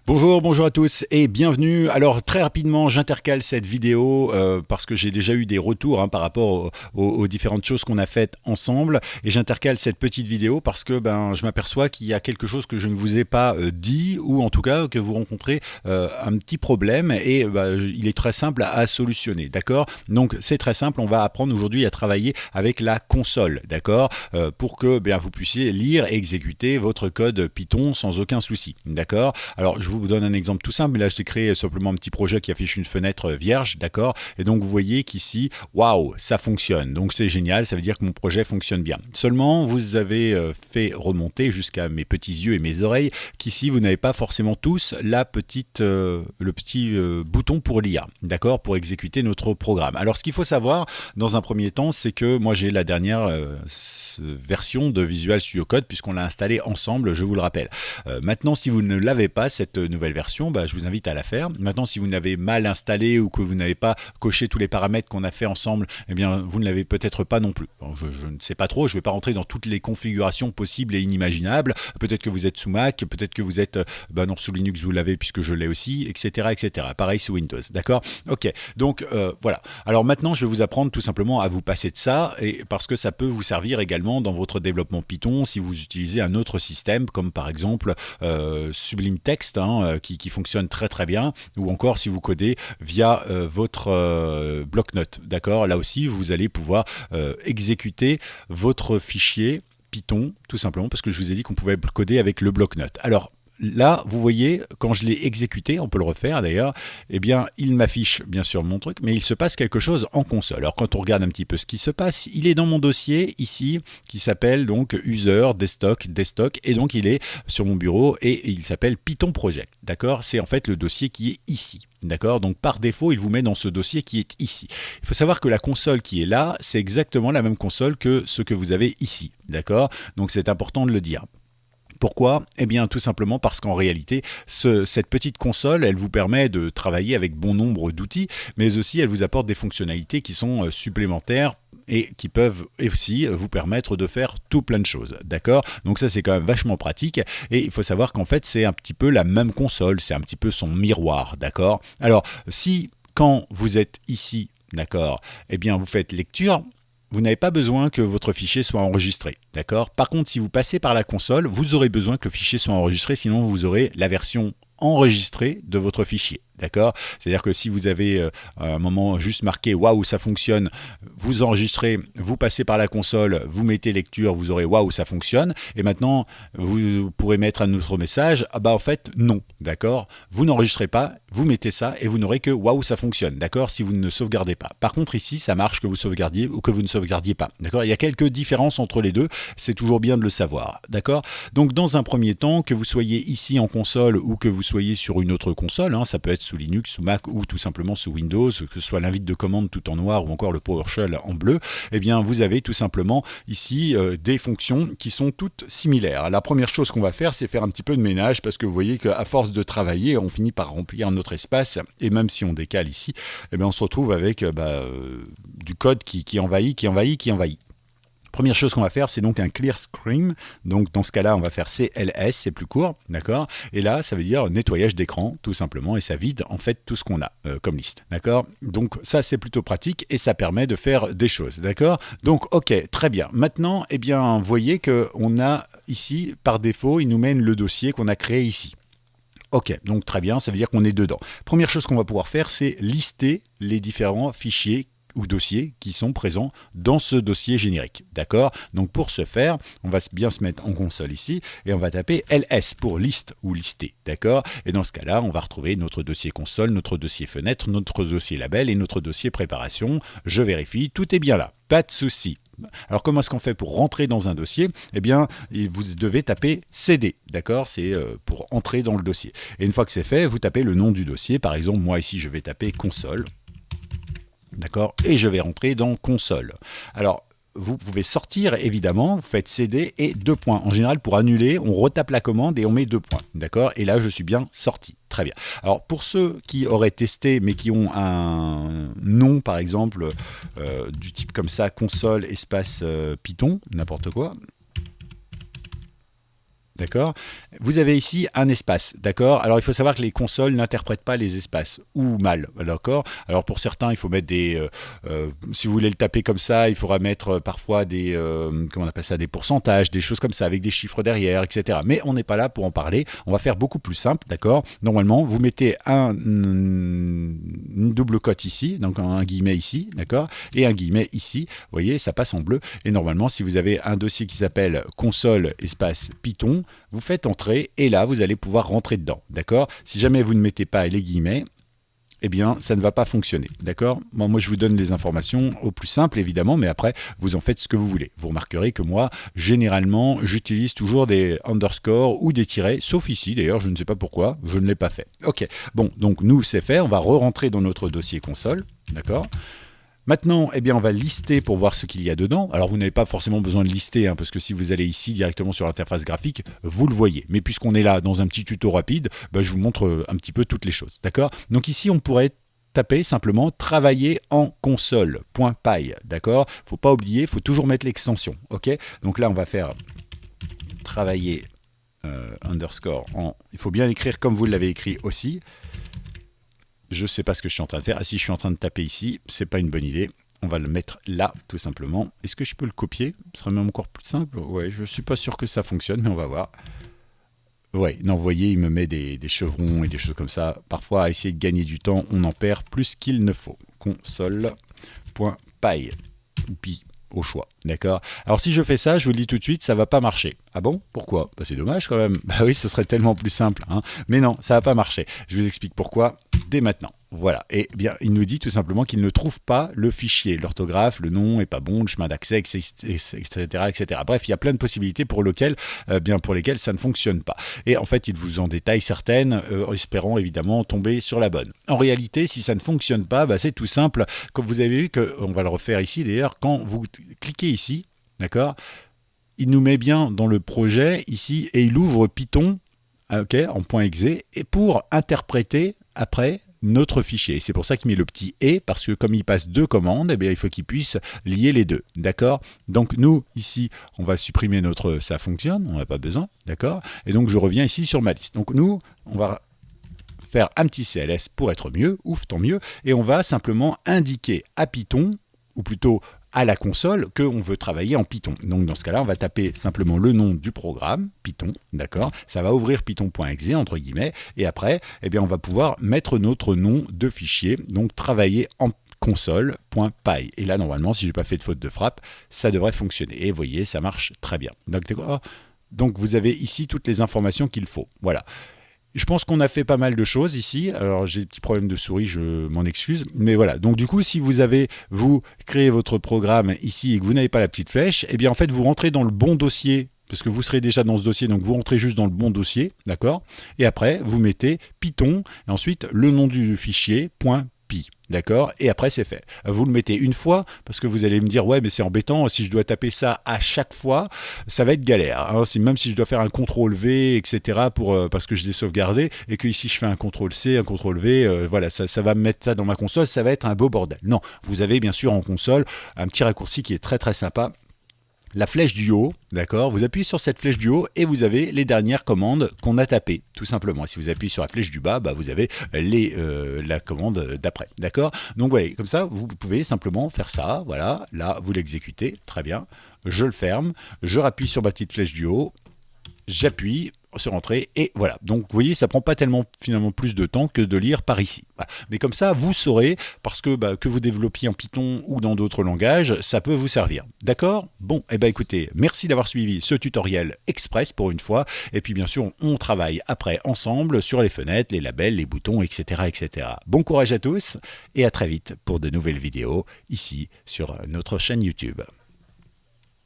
Bonjour à tous et bienvenue. Alors très rapidement, j'intercale cette vidéo parce que j'ai déjà eu des retours par rapport aux différentes choses qu'on a faites ensemble et j'intercale cette petite vidéo parce que je m'aperçois qu'il y a quelque chose que je ne vous ai pas dit ou en tout cas que vous rencontrez un petit problème et il est très simple à solutionner, d'accord? Donc c'est très simple, on va apprendre aujourd'hui à travailler avec la console, d'accord? Pour que vous puissiez lire et exécuter votre code Python sans aucun souci, d'accord? Alors je vous donne un exemple tout simple, mais là j'ai créé simplement un petit projet qui affiche une fenêtre vierge, d'accord? Et donc vous voyez qu'ici, waouh, ça fonctionne. Donc c'est génial, ça veut dire que mon projet fonctionne bien. Seulement, vous avez fait remonter jusqu'à mes petits yeux et mes oreilles qu'ici vous n'avez pas forcément tous le petit bouton pour lire, d'accord? Pour exécuter notre programme. Alors ce qu'il faut savoir dans un premier temps, c'est que moi j'ai la dernière version de Visual Studio Code puisqu'on l'a installé ensemble, je vous le rappelle. Maintenant, si vous ne l'avez pas, cette nouvelle version, je vous invite à la faire. Maintenant, si vous n'avez mal installé ou que vous n'avez pas coché tous les paramètres qu'on a fait ensemble, vous ne l'avez peut-être pas non plus. Bon, je ne sais pas trop, je ne vais pas rentrer dans toutes les configurations possibles et inimaginables. Peut-être que vous êtes sous Mac, peut-être que vous êtes non, sous Linux, vous l'avez puisque je l'ai aussi, etc., etc. Pareil sous Windows, d'accord? Ok, donc voilà. Alors maintenant, je vais vous apprendre tout simplement à vous passer de ça, et parce que ça peut vous servir également dans votre développement Python si vous utilisez un autre système, comme par exemple Sublime Text, qui fonctionne très très bien, ou encore si vous codez via votre bloc-notes, d'accord? Là aussi, vous allez pouvoir exécuter votre fichier Python, tout simplement, parce que je vous ai dit qu'on pouvait coder avec le bloc-notes. Alors, là, vous voyez, quand je l'ai exécuté, on peut le refaire d'ailleurs, il m'affiche bien sûr mon truc, mais il se passe quelque chose en console. Alors quand on regarde un petit peu ce qui se passe, il est dans mon dossier ici, qui s'appelle donc User, Desktop, et donc il est sur mon bureau et il s'appelle Python Project, d'accord? C'est en fait le dossier qui est ici. D'accord? Donc par défaut, il vous met dans ce dossier qui est ici. Il faut savoir que la console qui est là, c'est exactement la même console que ce que vous avez ici. D'accord? Donc c'est important de le dire. Pourquoi? Eh bien tout simplement parce qu'en réalité, cette petite console, elle vous permet de travailler avec bon nombre d'outils, mais aussi elle vous apporte des fonctionnalités qui sont supplémentaires et qui peuvent aussi vous permettre de faire tout plein de choses, d'accord? Donc ça c'est quand même vachement pratique et il faut savoir qu'en fait c'est un petit peu la même console, c'est un petit peu son miroir, d'accord? Alors si quand vous êtes ici, d'accord, vous faites lecture, vous n'avez pas besoin que votre fichier soit enregistré, d'accord? Par contre, si vous passez par la console, vous aurez besoin que le fichier soit enregistré, sinon vous aurez la version enregistrée de votre fichier, d'accord? C'est-à-dire que si vous avez à un moment juste marqué waouh ça fonctionne, vous enregistrez, vous passez par la console, vous mettez lecture, vous aurez waouh ça fonctionne, et maintenant vous pourrez mettre un autre message, en fait non, d'accord? Vous n'enregistrez pas, vous mettez ça et vous n'aurez que waouh ça fonctionne, d'accord? Si vous ne sauvegardez pas. Par contre ici ça marche que vous sauvegardiez ou que vous ne sauvegardiez pas, d'accord? Il y a quelques différences entre les deux, c'est toujours bien de le savoir, d'accord? Donc dans un premier temps, que vous soyez ici en console ou que vous soyez sur une autre console, ça peut être sous Linux, sous Mac ou tout simplement sous Windows, que ce soit l'invite de commande tout en noir ou encore le PowerShell en bleu, vous avez tout simplement ici des fonctions qui sont toutes similaires. La première chose qu'on va faire, c'est faire un petit peu de ménage parce que vous voyez qu'à force de travailler, on finit par remplir notre espace et même si on décale ici, on se retrouve avec du code qui envahit. Première chose qu'on va faire, c'est donc un clear screen. Donc dans ce cas-là, on va faire CLS, c'est plus court, d'accord? Et là, ça veut dire nettoyage d'écran, tout simplement, et ça vide en fait tout ce qu'on a comme liste, d'accord? Donc ça, c'est plutôt pratique et ça permet de faire des choses, d'accord? Donc ok, très bien. Maintenant, vous voyez qu'on a ici, par défaut, il nous mène le dossier qu'on a créé ici. Ok, donc très bien, ça veut dire qu'on est dedans. Première chose qu'on va pouvoir faire, c'est lister les différents fichiers ou dossiers qui sont présents dans ce dossier générique, d'accord? Donc pour ce faire, on va bien se mettre en console ici et on va taper ls pour liste ou lister, d'accord? Et dans ce cas-là, on va retrouver notre dossier console, notre dossier fenêtre, notre dossier label et notre dossier préparation. Je vérifie, tout est bien là, pas de souci. Alors comment est-ce qu'on fait pour rentrer dans un dossier? Vous devez taper CD, d'accord? C'est pour entrer dans le dossier. Et une fois que c'est fait, vous tapez le nom du dossier. Par exemple, moi ici, je vais taper console. D'accord? Et je vais rentrer dans console. Alors, vous pouvez sortir, évidemment, vous faites CD et 2 points. En général, pour annuler, on retape la commande et on met 2 points. D'accord? Et là, je suis bien sorti. Très bien. Alors, pour ceux qui auraient testé, mais qui ont un nom, par exemple, du type comme ça, console, espace Python, n'importe quoi, D'accord? Vous avez ici un espace, d'accord? Alors il faut savoir que les consoles n'interprètent pas les espaces, ou mal, d'accord? Alors pour certains, il faut mettre si vous voulez le taper comme ça, il faudra mettre parfois des, comment on appelle ça, des pourcentages, des choses comme ça, avec des chiffres derrière, etc. Mais on n'est pas là pour en parler, on va faire beaucoup plus simple, d'accord? Normalement, vous mettez une double cote ici, donc un guillemet ici, d'accord? Et un guillemet ici, vous voyez, ça passe en bleu. Et normalement, si vous avez un dossier qui s'appelle console espace Python, vous faites entrer et là, vous allez pouvoir rentrer dedans, d'accord? Si jamais vous ne mettez pas les guillemets, eh bien, ça ne va pas fonctionner, d'accord? Bon, moi, je vous donne les informations au plus simple, évidemment, mais après, vous en faites ce que vous voulez. Vous remarquerez que moi, généralement, j'utilise toujours des underscores ou des tirets, sauf ici, d'ailleurs, je ne sais pas pourquoi, je ne l'ai pas fait. Ok, bon, donc nous, c'est fait, on va re-rentrer dans notre dossier console, d'accord? Maintenant, eh bien, on va lister pour voir ce qu'il y a dedans. Alors, vous n'avez pas forcément besoin de lister, hein, parce que si vous allez ici directement sur l'interface graphique, vous le voyez. Mais puisqu'on est là dans un petit tuto rapide, je vous montre un petit peu toutes les choses. D'accord? Donc ici, on pourrait taper simplement travailler en console.py. D'accord? Il ne faut pas oublier, il faut toujours mettre l'extension. Ok? Donc là, on va faire travailler underscore en... Il faut bien écrire comme vous l'avez écrit aussi. Je ne sais pas ce que je suis en train de faire. Ah si, je suis en train de taper ici, c'est pas une bonne idée. On va le mettre là, tout simplement. Est-ce que je peux le copier? Ce serait même encore plus simple. Ouais, je ne suis pas sûr que ça fonctionne, mais on va voir. Ouais, non, vous voyez, il me met des chevrons et des choses comme ça. Parfois, à essayer de gagner du temps, on en perd plus qu'il ne faut. Console.py ou pi au choix, d'accord? Alors si je fais ça, je vous le dis tout de suite, ça va pas marcher. Ah bon? Pourquoi? C'est dommage quand même. Bah oui, ce serait tellement plus simple, hein. Mais non, ça va pas marcher. Je vous explique pourquoi dès maintenant. Voilà, et bien il nous dit tout simplement qu'il ne trouve pas le fichier, l'orthographe, le nom est pas bon, le chemin d'accès, etc., etc. Bref, il y a plein de possibilités pour lesquelles ça ne fonctionne pas. Et en fait, il vous en détaille certaines, espérant évidemment tomber sur la bonne. En réalité, si ça ne fonctionne pas, c'est tout simple. Comme vous avez vu, on va le refaire ici d'ailleurs, quand vous cliquez ici, d'accord, il nous met bien dans le projet ici et il ouvre Python, okay, en .exe, et pour interpréter après notre fichier. C'est pour ça qu'il met le petit « et », parce que comme il passe deux commandes, eh bien, il faut qu'il puisse lier les deux. D'accord? Donc nous, ici, on va supprimer notre « ça fonctionne », on n'a pas besoin. D'accord? Et donc je reviens ici sur ma liste. Donc nous, on va faire un petit CLS pour être mieux, ouf, tant mieux, et on va simplement indiquer à Python, ou plutôt à la console, qu'on veut travailler en Python. Donc dans ce cas-là, on va taper simplement le nom du programme, Python, d'accord? Ça va ouvrir python.exe, entre guillemets, et après, eh bien, on va pouvoir mettre notre nom de fichier, donc travailler en console.py. Et là, normalement, si je n'ai pas fait de faute de frappe, ça devrait fonctionner. Et vous voyez, ça marche très bien. Donc vous avez ici toutes les informations qu'il faut. Voilà. Je pense qu'on a fait pas mal de choses ici. Alors, j'ai des petits problèmes de souris, je m'en excuse. Mais voilà. Donc, du coup, si vous créez votre programme ici et que vous n'avez pas la petite flèche, eh bien, en fait, vous rentrez dans le bon dossier parce que vous serez déjà dans ce dossier. Donc, vous rentrez juste dans le bon dossier. D'accord? Et après, vous mettez Python et ensuite le nom du fichier, .py. D'accord? Et après, c'est fait. Vous le mettez une fois, parce que vous allez me dire, ouais, mais c'est embêtant, si je dois taper ça à chaque fois, ça va être galère. Hein. Même si je dois faire un CTRL-V, etc., parce que je l'ai sauvegardé, et que ici je fais un CTRL-C, un CTRL-V, voilà, ça va me mettre ça dans ma console, ça va être un beau bordel. Non, vous avez bien sûr en console un petit raccourci qui est très très sympa. La flèche du haut, d'accord? Vous appuyez sur cette flèche du haut et vous avez les dernières commandes qu'on a tapées, tout simplement. Si vous appuyez sur la flèche du bas, vous avez la commande d'après, d'accord? Donc, vous voyez, comme ça, vous pouvez simplement faire ça, voilà. Là, vous l'exécutez, très bien. Je le ferme, je rappuie sur ma petite flèche du haut, j'appuie sur entrée et voilà. Donc vous voyez, ça prend pas tellement finalement plus de temps que de lire par ici. Voilà. Mais comme ça, vous saurez, parce que vous développiez en Python ou dans d'autres langages, ça peut vous servir. D'accord? Bon, écoutez, merci d'avoir suivi ce tutoriel express pour une fois. Et puis bien sûr, on travaille après ensemble sur les fenêtres, les labels, les boutons, etc., etc. Bon courage à tous et à très vite pour de nouvelles vidéos ici sur notre chaîne YouTube.